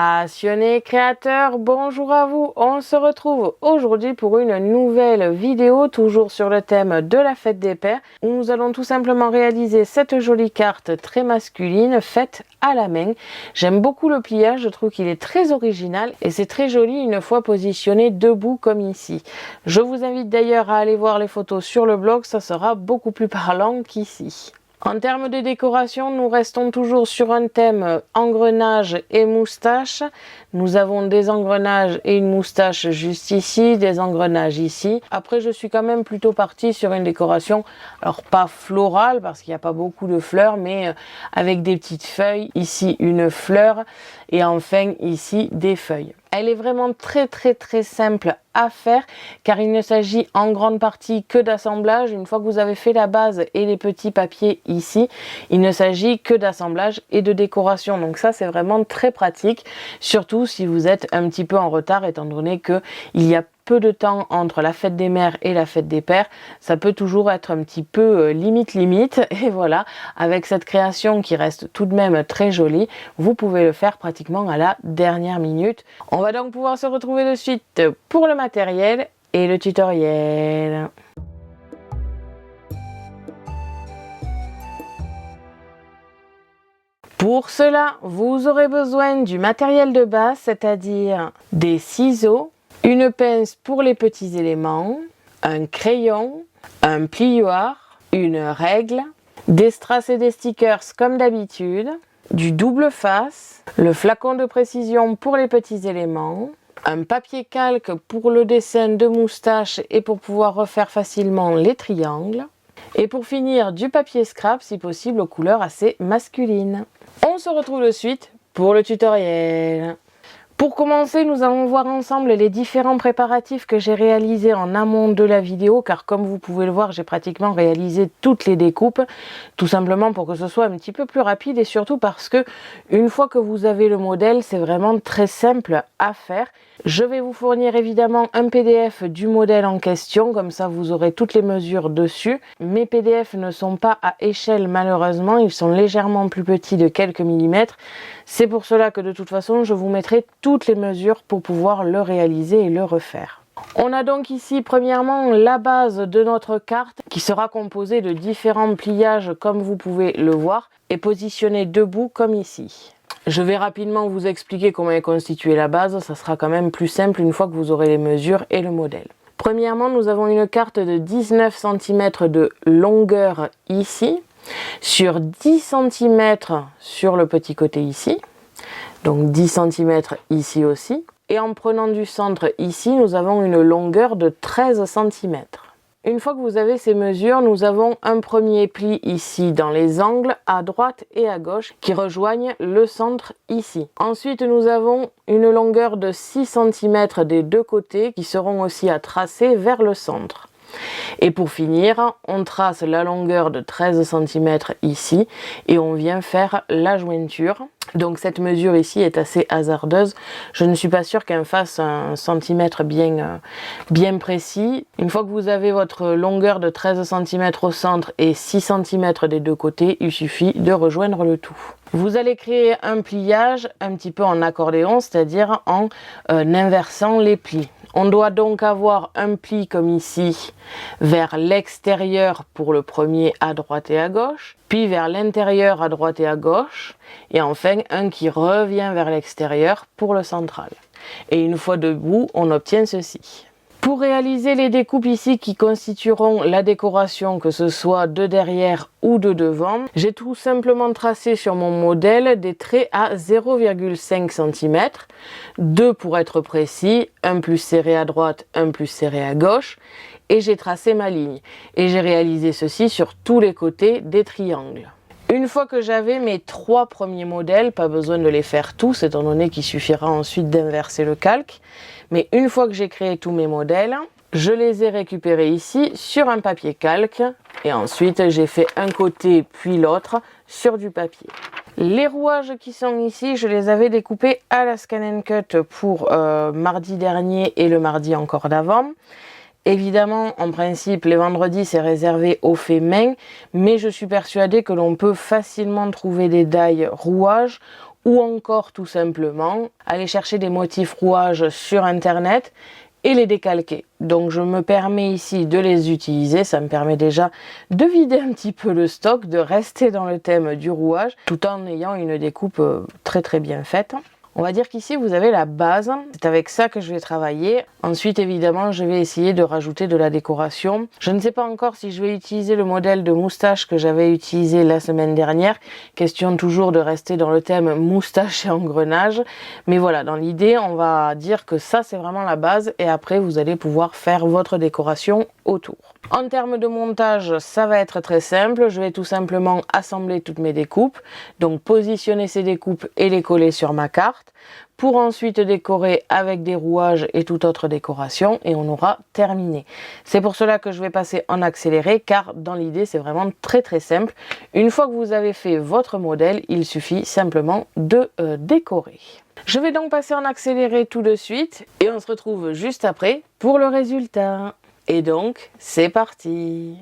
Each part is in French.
Passionnés créateurs, bonjour à vous, on se retrouve aujourd'hui pour une nouvelle vidéo, toujours sur le thème de la fête des pères, où nous allons tout simplement réaliser cette jolie carte très masculine faite à la main. J'aime beaucoup le pliage, je trouve qu'il est très original et c'est très joli une fois positionné debout comme ici. Je vous invite d'ailleurs à aller voir les photos sur le blog, ça sera beaucoup plus parlant qu'ici. En termes de décoration, nous restons toujours sur un thème engrenage et moustache. Nous avons des engrenages et une moustache juste ici, des engrenages ici. Après, je suis quand même plutôt partie sur une décoration, alors pas florale parce qu'il n'y a pas beaucoup de fleurs, mais avec des petites feuilles. Ici, une fleur et enfin ici, des feuilles. Elle est vraiment très simple à faire car il ne s'agit en grande partie que d'assemblage. Une fois que vous avez fait la base et les petits papiers ici, il ne s'agit que d'assemblage et de décoration. Donc ça, c'est vraiment très pratique, surtout si vous êtes un petit peu en retard étant donné que il y a peu de temps entre la fête des mères et la fête des pères, ça peut toujours être un petit peu limite et voilà, avec cette création qui reste tout de même très jolie, vous pouvez le faire pratiquement à la dernière minute. On va donc pouvoir se retrouver de suite pour le matériel et le tutoriel. Pour cela, vous aurez besoin du matériel de base, c'est-à-dire des ciseaux, une pince pour les petits éléments, un crayon, un plioir, une règle, des strass et des stickers comme d'habitude, du double face, le flacon de précision pour les petits éléments, un papier calque pour le dessin de moustache et pour pouvoir refaire facilement les triangles, et pour finir du papier scrap si possible aux couleurs assez masculines. On se retrouve de suite pour le tutoriel. Pour commencer, nous allons voir ensemble les différents préparatifs que j'ai réalisés en amont de la vidéo, car comme vous pouvez le voir, j'ai pratiquement réalisé toutes les découpes, tout simplement pour que ce soit un petit peu plus rapide et surtout parce que une fois que vous avez le modèle, c'est vraiment très simple à faire. Je vais vous fournir évidemment un PDF du modèle en question, comme ça vous aurez toutes les mesures dessus. Mes PDF ne sont pas à échelle malheureusement, ils sont légèrement plus petits de quelques millimètres. C'est pour cela que de toute façon je vous mettrai toutes les mesures pour pouvoir le réaliser et le refaire. On a donc ici premièrement la base de notre carte qui sera composée de différents pliages comme vous pouvez le voir et positionnée debout comme ici. Je vais rapidement vous expliquer comment est constituée la base, ça sera quand même plus simple une fois que vous aurez les mesures et le modèle. Premièrement, nous avons une carte de 19 cm de longueur ici, sur 10 cm sur le petit côté ici, donc 10 cm ici aussi, et en prenant du centre ici, nous avons une longueur de 13 cm. Une fois que vous avez ces mesures, nous avons un premier pli ici dans les angles à droite et à gauche qui rejoignent le centre ici. Ensuite, nous avons une longueur de 6 cm des deux côtés qui seront aussi à tracer vers le centre. Et pour finir, on trace la longueur de 13 cm ici et on vient faire la jointure. Donc cette mesure ici est assez hasardeuse. Je ne suis pas sûre qu'elle fasse un centimètre bien précis. Une fois que vous avez votre longueur de 13 cm au centre et 6 cm des deux côtés, il suffit de rejoindre le tout. Vous allez créer un pliage un petit peu en accordéon, c'est-à-dire en inversant les plis. On doit donc avoir un pli comme ici vers l'extérieur pour le premier à droite et à gauche, puis vers l'intérieur à droite et à gauche, et enfin un qui revient vers l'extérieur pour le central. Et une fois debout, on obtient ceci. Pour réaliser les découpes ici qui constitueront la décoration, que ce soit de derrière ou de devant, j'ai tout simplement tracé sur mon modèle des traits à 0,5 cm, 2 pour être précis, un plus serré à droite, un plus serré à gauche, et j'ai tracé ma ligne. Et j'ai réalisé ceci sur tous les côtés des triangles. Une fois que j'avais mes 3 premiers modèles, pas besoin de les faire tous, étant donné qu'il suffira ensuite d'inverser le calque, mais une fois que j'ai créé tous mes modèles, je les ai récupérés ici sur un papier calque et ensuite j'ai fait un côté puis l'autre sur du papier. Les rouages qui sont ici, je les avais découpés à la Scan & Cut pour mardi dernier et le mardi encore d'avant. Évidemment, en principe, les vendredis, c'est réservé aux faits main, mais je suis persuadée que l'on peut facilement trouver des die rouages ou encore tout simplement aller chercher des motifs rouages sur internet et les décalquer. Donc je me permets ici de les utiliser, ça me permet déjà de vider un petit peu le stock, de rester dans le thème du rouage tout en ayant une découpe très bien faite. On va dire qu'ici vous avez la base, c'est avec ça que je vais travailler. Ensuite évidemment je vais essayer de rajouter de la décoration. Je ne sais pas encore si je vais utiliser le modèle de moustache que j'avais utilisé la semaine dernière. Question toujours de rester dans le thème moustache et engrenage. Mais voilà, dans l'idée on va dire que ça c'est vraiment la base et après vous allez pouvoir faire votre décoration autour. En termes de montage, ça va être très simple. Je vais tout simplement assembler toutes mes découpes. Donc positionner ces découpes et les coller sur ma carte. Pour ensuite décorer avec des rouages et toute autre décoration. Et on aura terminé. C'est pour cela que je vais passer en accéléré. Car dans l'idée, c'est vraiment très simple. Une fois que vous avez fait votre modèle, il suffit simplement de décorer. Je vais donc passer en accéléré tout de suite. Et on se retrouve juste après pour le résultat. Et donc, c'est parti!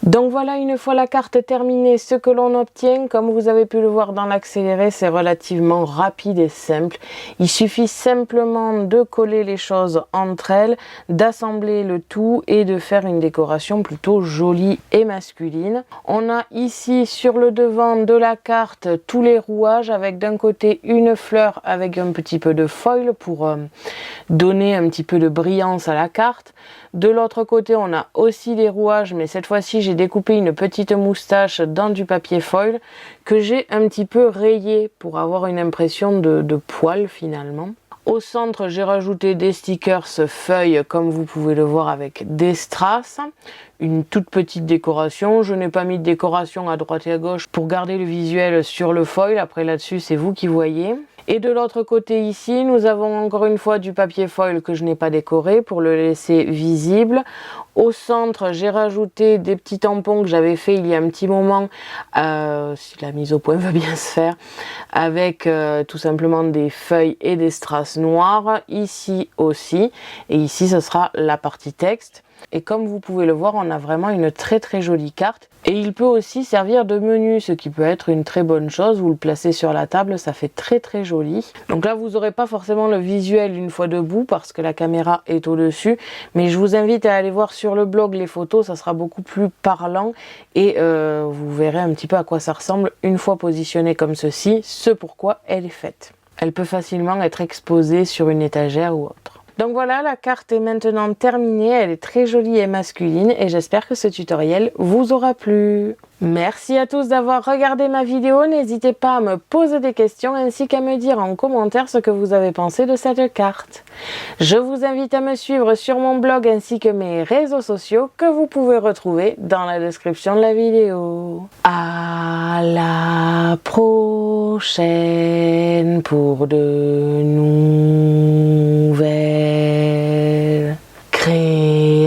Donc voilà, une fois la carte terminée, ce que l'on obtient, comme vous avez pu le voir dans l'accéléré, c'est relativement rapide et simple. Il suffit simplement de coller les choses entre elles, d'assembler le tout et de faire une décoration plutôt jolie et masculine. On a ici sur le devant de la carte tous les rouages avec d'un côté une fleur avec un petit peu de foil pour donner un petit peu de brillance à la carte. De l'autre côté, on a aussi des rouages, mais cette fois-ci, j'ai découpé une petite moustache dans du papier foil que j'ai un petit peu rayé pour avoir une impression de poil finalement. Au centre, j'ai rajouté des stickers feuilles, comme vous pouvez le voir, avec des strass. Une toute petite décoration. Je n'ai pas mis de décoration à droite et à gauche pour garder le visuel sur le foil. Après là-dessus, c'est vous qui voyez. Et de l'autre côté ici, nous avons encore une fois du papier foil que je n'ai pas décoré pour le laisser visible. Au centre, j'ai rajouté des petits tampons que j'avais fait il y a un petit moment, si la mise au point veut bien se faire, avec tout simplement des feuilles et des strass noirs, ici aussi, et ici ce sera la partie texte. Et comme vous pouvez le voir, on a vraiment une très jolie carte. Et il peut aussi servir de menu, ce qui peut être une très bonne chose. Vous le placez sur la table, ça fait très joli. Donc là, vous n'aurez pas forcément le visuel une fois debout parce que la caméra est au-dessus. Mais je vous invite à aller voir sur le blog les photos, ça sera beaucoup plus parlant. Et vous verrez un petit peu à quoi ça ressemble une fois positionnée comme ceci, ce pourquoi elle est faite. Elle peut facilement être exposée sur une étagère ou autre. Donc voilà, la carte est maintenant terminée, elle est très jolie et masculine et j'espère que ce tutoriel vous aura plu. Merci à tous d'avoir regardé ma vidéo, n'hésitez pas à me poser des questions ainsi qu'à me dire en commentaire ce que vous avez pensé de cette carte. Je vous invite à me suivre sur mon blog ainsi que mes réseaux sociaux que vous pouvez retrouver dans la description de la vidéo. À la prochaine pour de nouvelles créations.